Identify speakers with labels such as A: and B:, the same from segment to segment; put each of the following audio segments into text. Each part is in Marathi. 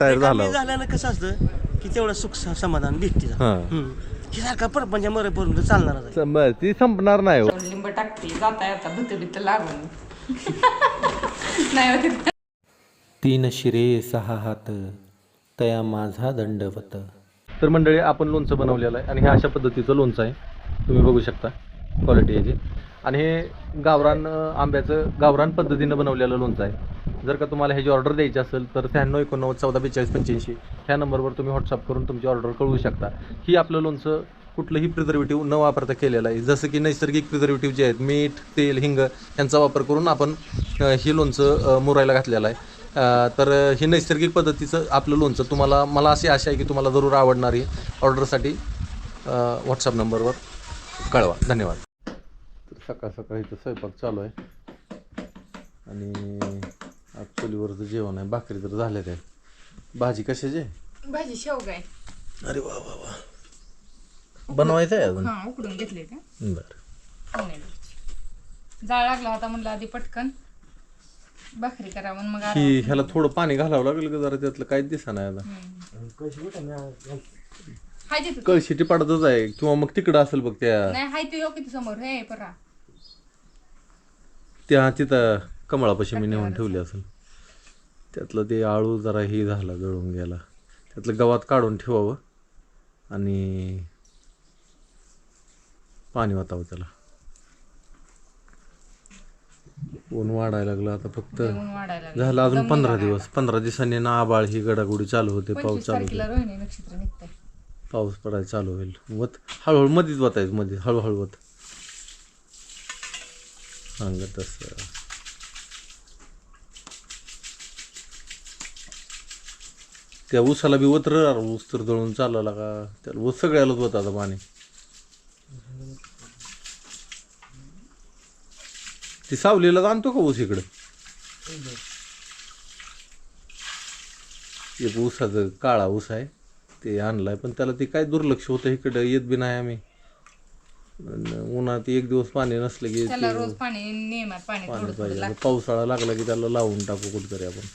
A: तयार झाला
B: झाल्यानं कसं असतं की तेवढं सुख समाधान भेटते हे सारखा परपंच मरेपर्यंत चालणारच आहे.
A: ती संपणार नाही.
C: लिंब टाकते जाता येता भूत लागून नाही होत.
D: 3 शिरे 6 हात तया माझा दंडवत.
A: तर मंडळी आपण लोणचं बनवलेलं आहे आणि हे अशा पद्धतीचं लोणचं आहे. तुम्ही बघू शकता क्वालिटी याची. आणि हे गावरान आंब्याचं गावरान पद्धतीनं बनवलेलं लोणचं आहे. जर का तुम्हाला ह्याची ऑर्डर द्यायची असेल तर 96 89 14 42 85 ह्या नंबरवर तुम्ही व्हॉट्सअप करून तुमची ऑर्डर कळवू शकता. ही आपलं लोणचं कुठलंही प्रिझर्वेटिव्ह न वापरता केलेलं आहे. जसं की नैसर्गिक प्रिझर्वेटिव्ह जे आहेत मीठ तेल हिंग यांचा वापर करून आपण हे लोणचं मुरायला घातलेलं आहे. तर हे नैसर्गिक पद्धतीचं आपलं लोणचं तुम्हाला मला अशी आशा आहे की तुम्हाला जरूर आवडणारी. ऑर्डरसाठी व्हॉट्सअप नंबरवर कळवा. धन्यवाद. सकाळ सकाळी इथं स्वयंपाक चालू आहे आणि आज चुलीवरचं जेवण आहे. भाकरी तर झाल्या काय. भाजी कशाची?
C: भाजी शेवगा आहे.
A: अरे वा वा वा. बनवायचं आहे अजून?
C: हा उकडून घेतले का.
A: बरं.
C: जाळ लागला होता म्हणलं आधी पटकन भाकरी करावं मग
A: ही ह्याला थोडं पाणी घालावं लागेल का जरा त्यातलं काहीच दिसा नाही आता. कळशी टिपाडतच आहे किंवा मग तिकडं असेल बघ त्या
C: नाही हाय ते किती समोर हे परा
A: त्या तिथं कमळापाशी मी नेऊन ठेवली असेल. त्यातलं ते आळू जरा हे झाला जळून गेला. त्यातलं गवात काढून ठेवावं आणि पाणी वाटावं त्याला. ऊन वाढायला लागलं आता. फक्त झालं अजून 15 दिवस. 15 दिवसांनी ना आबाळ ही गडागुडी चालू होते. पाऊस चालू होते. पाऊस पडायला चालू होईल. वत हळूहळू मध्येच वतायचं मध्ये हळूहळू वत सांगत तसं. त्या ऊसाला बी वतर ऊस तर जळून चालला का त्याला ऊस सगळ्यालाच होत आता पाणी. ती सावलीला आणतो का ऊस इकडं? एक ऊसाचं काळा ऊस आहे ते आणलाय पण त्याला ती काय दुर्लक्ष होतं. इकडं येत बी नाही आम्ही. उन्हात एक दिवस पाणी नसलं की
C: रोज पाणी
A: पाहिजे. पावसाळा लागला की त्याला लावून टाकू कुठतरी आपण.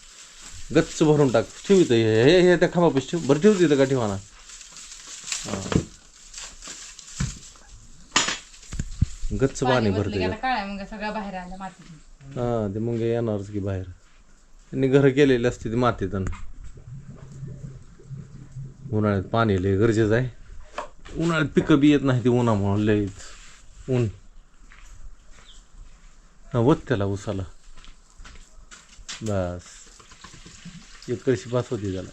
A: गच्च भरून टाक. ठेवित हे त्या खांबापाशी ठेव. बरं ठेवते इथं का ठेवाना. हां गच्च पाणी भरते. हां ते मुंगे येणारच की बाहेर. त्यांनी घरं केलेली असते ती मातीत. उन्हाळ्यात पाणी लय गरजेचं आहे. उन्हाळ्यात पिकं बी येत नाही ती उन्हामुळं. लयच ऊन वत त्याला ऊसाला. बस एक कळशी पास होती त्याला.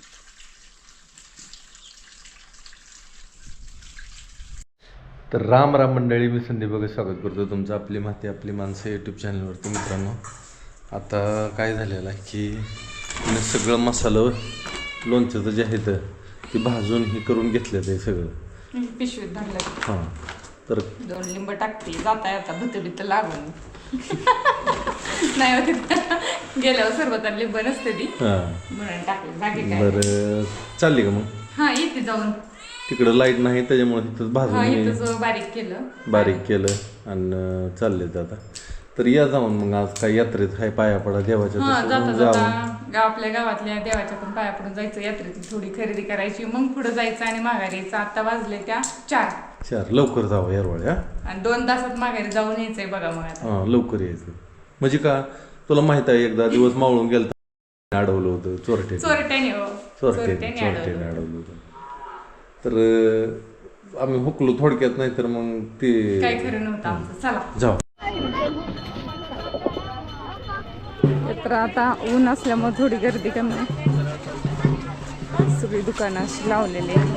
A: तर राम राम मंडळी. मी संदीप बघा स्वागत करतो तुमचं आपली माती आपली माणसं यूट्यूब चॅनलवरती. मित्रांनो आता काय झालेलं आहे की सगळं मसालं लोणचं जे आहे ते भाजून हे करून घेतलं ते सगळं
C: पिशवीत भरलं.
A: हां तर
C: 2 लिंब टाकते जाता येता भूत लागून नाही होत. गेल्यावर सर्वत लिंब नसते ती म्हणून टाकली. बाकी काय
A: बरं चालली का मग?
C: हा येते जाऊन.
A: तिकडं लाईट नाही त्याच्यामुळे तिथंच भाजून बारीक केलं आणि चालले आता. तर या जाऊन मग आज काय यात्रेत काय पाया पडा देवाच्या
C: आपल्या गावातल्या देवाच्यातून पाया पडून जायचं. यात्रेत थोडी खरेदी करायची मग पुढे जायचं आणि माघारी यायचं. आता वाजले त्या 4
A: लवकर जावं येरवळ.
C: आणि 2 तासात माघारी जाऊन यायचंय बघा. मग आता
A: लवकर यायचं म्हणजे का तुला माहित आहे एकदा दिवस मावळून गेलं अडवलं होतं चोरट्याने अडवलं होतं. तर आम्ही हुकलो थोडक्यात. नाही तर मग ते
C: काय खरं नव्हतं आमचं. चला
A: जाऊ.
C: तर आता ऊन असल्यामुळे थोडी गर्दी कमी आहे. सगळी दुकानं अशी लावलेली आहेत.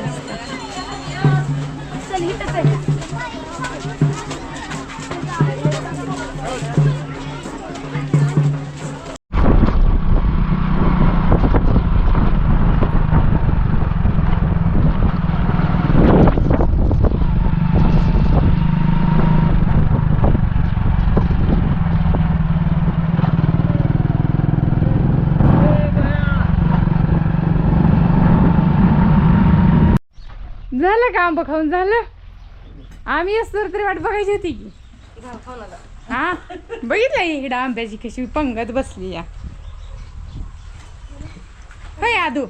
C: झालं का आंबा खाऊन झालं? आम्ही असतो तरी वाट बघायची होती की. हा बघितलं इकडं आंब्याची कशी पंगत बसली या. होय आदू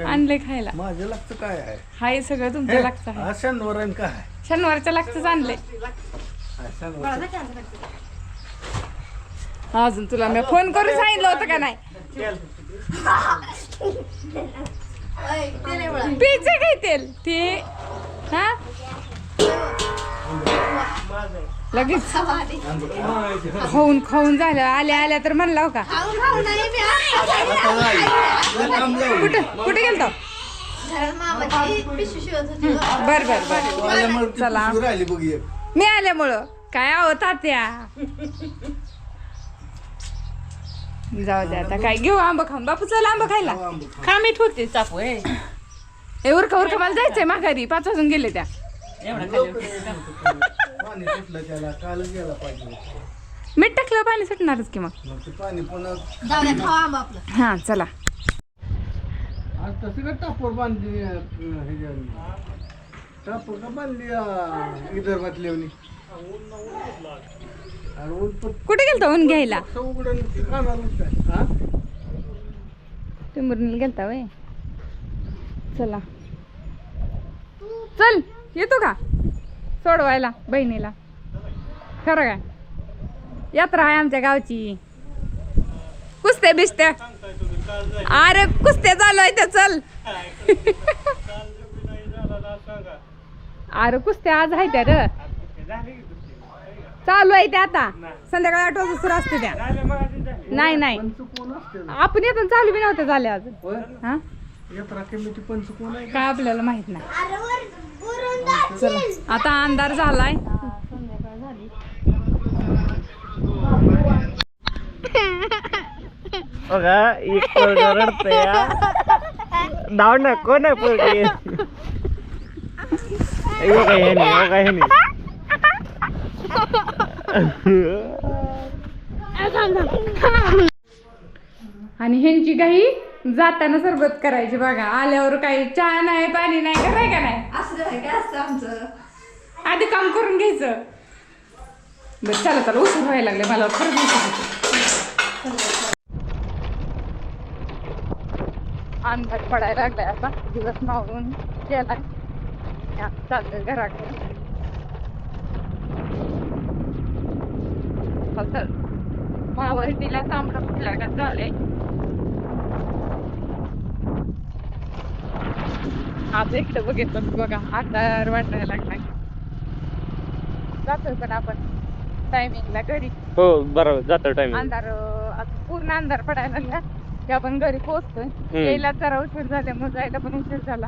C: आणलंय खायला.
E: माझं लागतं काय आहे
C: हाय सगळं तुमचं लागतं.
E: हा शनिवार काय
C: शनिवारच्या लागतच आणलंय. अजून तुला मी फोन करून सांगितलं होतं का नाही? पिझ्झा काय तेल ते हा लगेच खाऊन झालं. आल्या तर म्हणला का कुठे गेलतो? बर चला मी आल्यामुळं काय आहो तात्या. जाऊ दे आता काय घेऊ आंबा खाऊन. बापू चला आंबा खायला. खा मीठ होते चापू. ए उरका मला जायचंय माघारी. 5 वाजून गेले त्या. मीठ टाकलं पाणी सुटणारच की मग. हा चला.
E: आज तसं का टापर बांधली टापर का बांधली विदर्भातली
C: कुठे गेलता ऊन घ्यायला?
E: उघडून
C: टिंबुर्णीला गेलता वय. चला चल येतो का सोडवायला बहिणीला? खरं काय यात्रा आहे आमच्या गावची. कुस्त्या बिस्त्या अरे कुस्त्या चालू आहे त्या. चल अरे कुस्त्या आज आहे त्या र चालू आहे त्या. आता संध्याकाळी 8 वाजता सुरू असते त्या. नाही आपण येतो चालू बी नव्हत्या झाल्या अजून. हा
E: यात्रा कमिटी पंच कोण आहे?
C: काय आपल्याला माहित नाही. चला आता अंधार झालाय.
B: बघा एक पोरगा रडतंय. नाव ना कोण आहे पोरगी?
C: आणि ह्यांची काही जाताना सरबत करायची बघा. आल्यावर काही चहा नाही पाणी नाही कराय का नाही. आमचं आधी काम करून घ्यायचं. बरं चला उशीर व्हायला लागले मला. अंधार पडायला लागलाय. आता दिवस मावळून गेलाय. चालतंय घराकडे. मावळतीला तांबडा फुटल्या का झालंय. आज इकडे बघितलं बघा अंधार वाटायला लागलाय. जातोय पण आपण टायमिंगला घरी.
B: हो बरोबर जातो टाइम.
C: अंधार आता पूर्ण अंधार पडायला लागला की आपण घरी पोहोचतोय. यायला जरा उशीर झाल्यामुळे जायला पण उशीर झाला.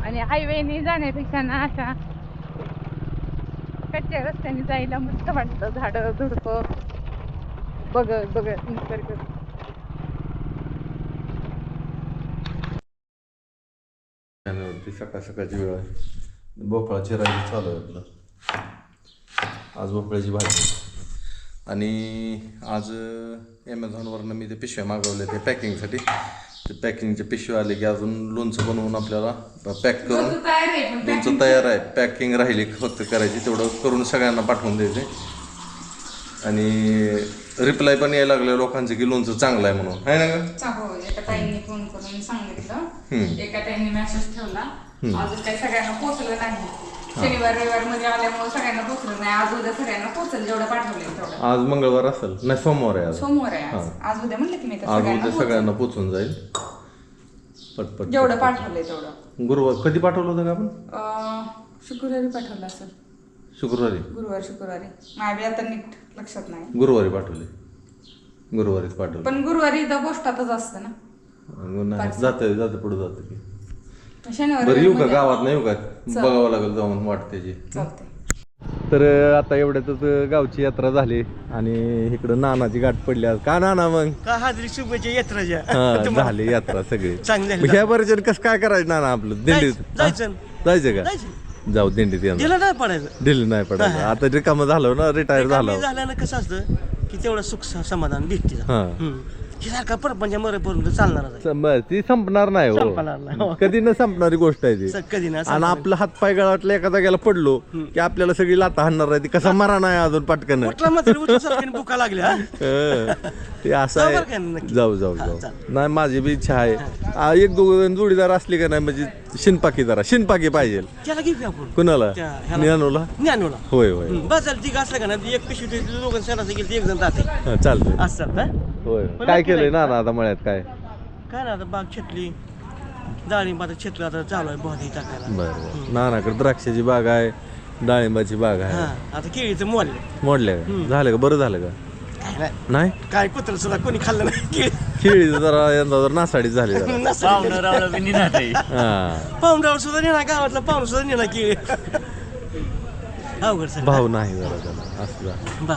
C: आणि हायवेने जाण्यापेक्षा ना अशा कच्च्या रस्त्याने जायला मस्त वाटतं. झाडं झुडपं बघत निसर्ग.
A: सकाळची वेळ आहे. भोपळा चिरायची चालू आहे आपलं. आज भोपळ्याची भाजी. आणि आज ॲमेझॉनवरनं मी ते पिशव्या मागवले ते पॅकिंगसाठी. ते पॅकिंगचे पिशवे आले की अजून लोणचं बनवून आपल्याला पॅक करून लोणचं तयार आहे. पॅकिंग राहिली फक्त करायची. तेवढं करून सगळ्यांना पाठवून द्यायचे. आणि रिप्लाय पण यायला लागले लोकांचे की लोणचं चांगलं आहे म्हणून. आहे ना का?
C: हो एका ताईंनी फोन करून सांगितलं. एका ताईंनी मेसेज ठेवला. अजून काही सगळ्यांना पोहोचलं नाही. शनिवार रविवार मध्ये आल्यामुळे सगळ्यांना पोहोचलं नाही. आज उद्या सगळ्यांना पोहोचल जेवढं पाठवले तेवढं.
A: आज मंगळवार असेल नाही सोमवार आहे. आज
C: सोमवार आहे. आज उद्या म्हणलं की मी
A: आज उद्या सगळ्यांना पोचून जाईल पटपट.
C: जेवढं पाठवलंय तेवढं.
A: गुरुवार कधी पाठवलं होतं का आपण?
C: शुक्रवारी पाठवलं असेल.
A: शुक्रवारी
C: शुक्रवारी माझ्या आता नीट लक्षात नाही.
A: गुरुवारी पाठवले. गुरुवारीच पाठवलं.
C: पण गुरुवारी इथं पोस्टातच असतं ना.
A: जाते पुढे जातं की.
C: शनिवारी
A: बरं येऊ का गावात नाही येऊ का बघावं लागेल जाऊन वाटते जी. तर आता एवढ्यातच गावची यात्रा झाली आणि इकडं नानाची गाठ पडली. आज का नाना मग
B: का हाजरी शुभेच्छा यात्राच्या.
A: हा झाली यात्रा सगळी
B: चांगली.
A: ह्या वर्षी कसं काय करायचं नाना आपलं दिंडीत जायचं का? जाऊ दिंडीत
B: दिलं नाही पडायचं.
A: दिल्ली नाही पडायचं. आता रिकामं झालं ना रिटायर झालं.
B: झाल्यानं कसं असतं की तेवढं सुख समाधान भेटते. हे सारखा परपंच मरेपर्यंत चालणारच आहे.
A: बरं, ती संपणार नाही
B: संपणार नाही,
A: हो
B: हो.
A: कधी न संपणारी गोष्ट आहे ती.
B: कधी ना
A: आणि आपलं हातपाय गळाटलं एका जागेला पडलो की आपल्याला सगळी लाता हाणणार आहे ती कसा मरा नाही अजून पटकन
B: कुठला मात्र उठल्यासारखी भुका लागल्या हा?
A: ते असं
B: जाऊ बरं का
A: आहे.
B: नक्की?
A: जाऊ जाऊ
B: हा,
A: जाऊ
B: चालेल.
A: नाही माझी बी इच्छा आहे. एक दोघं जोडीदार असली का नाही म्हणजे शिनपाकी पाहिजे.
B: त्याला घेऊ की आपण
A: कुणाला
B: त्या ह्याला.
A: ज्ञानूला
B: ज्ञानूला
A: होय होय
B: बस झालं ती असलं का ना ती एक पिशवी दोघं सणाचं गेली एक जण राहते
A: हा, चालतंय
B: असं चालतं
A: होय
B: पण
A: काय
B: नक्की
A: केलंय
B: नाही.
A: ना आता मळ्यात काय
B: काय ना आता बाग छेटली डाळिंब आता छेटलं आता चालू आहे बहती टाकायला
A: बरं नानाकडे द्राक्षाची बाग आहे डाळिंबाची बाग
B: हा
A: आहे.
B: आता केळीचं मोल
A: मोडल्या का झालं का बरं झालं का नाही
B: काय कुत्र सुद्धा कोणी खाल्लं नाही केळी
A: केळी जरा यंदा जरा नासाडी झाली जरा. हा
B: पाहुण्यावर सुद्धा नेणार गावातला पाहुणा सुद्धा नेणार केळी अवघड सगळं.
A: भाव नाही जरा त्याला असं झालं.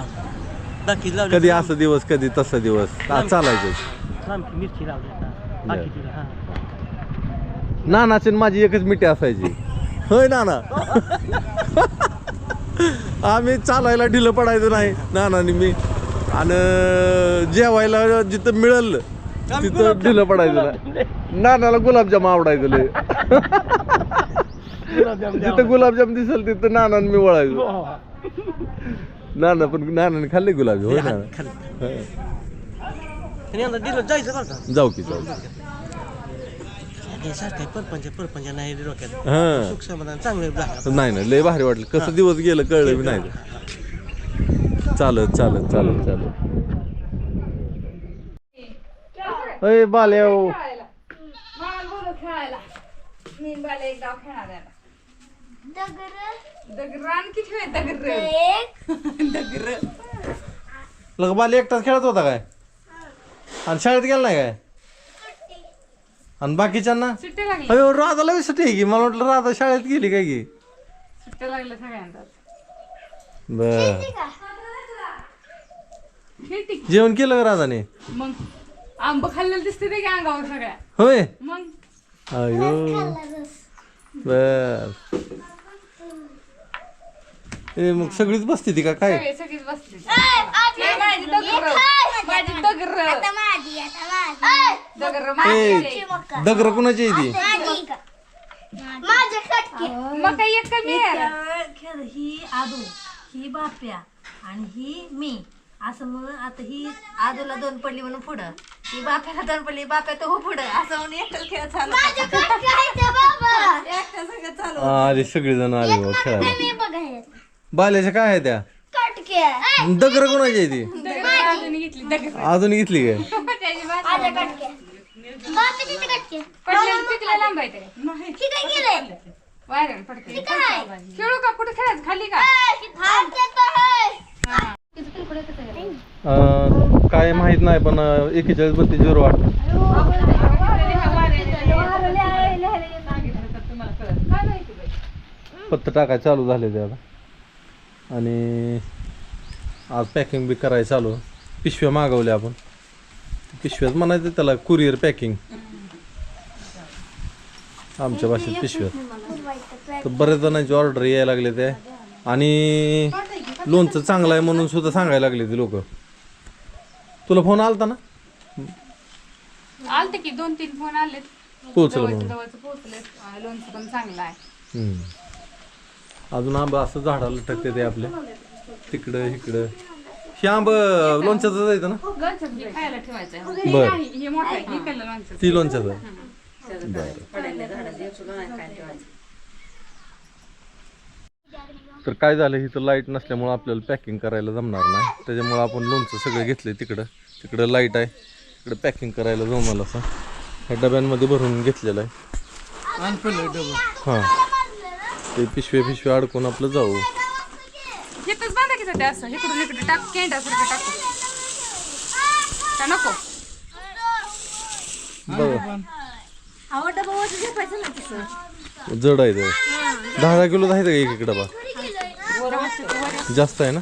B: बाकी लावली
A: कधी असं दिवस कधी तसं दिवस चालायचं.
B: लांबकी मिरची लावली आता बाकी तिला हा
A: नानाची आणि माझी एकच मिठी असायची होय नाना. आम्ही चालायला ढिलं पडायचं नाही नानानी मी आणि जेवायला जिथं मिळलं तिथं ढिलं पडायचं नाही. नानाला गुलाबजाम आवडायचं लय. जिथं गुलाबजाम दिसल तिथं नाना मी वळायचो. नानाने खाल्ले गुलाबजाम होय ना.
B: आणि यंदा दिलं जायचं बरं का
A: जाऊ की जाऊ.
B: हे सारखं परपंच नाही डोक्यात
A: हा
B: सुख समाधान चांगलं झालं.
A: नाही नाही लय भारी वाटलं कसं दिवस गेलं कळलं बी नाही. चालत चालत चालत चालत अय बाल्या
C: मला बोलव खेळायला. मी बाला एक डाव खेळणार आहे. दगरान किती वेळ दगर
A: लग बाल्या एकटाच खेळत होता काय आणि शाळेत गेला नाही काय आणि बाकीच्यांना
C: सुट्ट्या लागली.
A: अयो राधाला बी सुट्टी आहे की मला वाटलं राधा शाळेत गेली काय की.
C: सुट्ट्या लागल्या सगळ्यांना.
A: बर
C: खेळती
A: जेवण केलं का राधाने
C: मग आंब खाल्लेलं दिसते ते की अंगावर सगळ्या.
A: होय
C: मग
A: अयो बर ए मग सगळीच बसते ती का काय
C: सगळीच बसली. माझी दगर
A: ए दगर कुणाची आहे ती
C: मग काही एक कमी आहे.
F: ही आदू ही बाप्या आणि ही मी असं म्हणून आता ही आदूला 2 पडली म्हणून पुढं ही बाप्याला 2 पडली बाप्या तो हो पुढं असं म्हणून एकटाच खेळ चालू एकटा सगळं चालू
A: आले सगळेजण आले बघ खेळायला. बाल्याच्या काय आहे त्या दगर कोणाची आहे ती
C: अजून घेतली दगर.
A: अजून घेतली काय
C: त्याची पडलेलं पिकलं लांब आहे ते. वायरल पडते. खेळू का कुठे खेळायचं खाली का.
A: काय माहित नाही पण 413208 पत्ता टाकाय चालू झाले ते आता. आणि आज पॅकिंग बी करायचं चालू. पिशव्या मागवल्या आपण पिशव्यात म्हणायचं त्याला कुरिअर पॅकिंग आमच्या भाषेत पिशव्यात. तर बऱ्याच जणांची ऑर्डर यायला लागले ते आणि लोणचं चांगलं आहे म्हणून सुद्धा सांगायला लागले ते लोक. तुला फोन आलता ना
C: आलते की 2-3 फोन आले.
A: पोहोचलं म्हणून.
C: जवळचं पोहोचले. लोणचं पण चांगलं आहे.
A: अजून आंबा असं झाडाला लटकते ते आपल्या तिकडं इकडं. हे आंब लोणच्याचं जायचं ना
C: लोणचं हे खायला ठेवायचं आहे.
A: बर
C: हे मोठं आहे. हे केलं लोणचं.
A: ती लोणच्याचं बरं. तर काय झालं इथं लाईट नसल्यामुळं आपल्याला पॅकिंग करायला जमणार नाही. त्याच्यामुळं आपण लोणचं सगळं घेतलंय तिकडं लाईट आहे. इकडं पॅकिंग करायला जमलं असं ह्या डब्यांमध्ये भरून घेतलेलं आहे. हां ते पिशव्या अडकून आपलं जाऊ.
C: इथंच बांधा की सध्या असं इकडून इकडे टाक केंडासारखं टाकू का नको.
A: बघा
F: आवडतं बाबा झेपायचं ना तसं
A: जड आहे ते 10 किलो आहे का एक डबा जास्त आहे ना.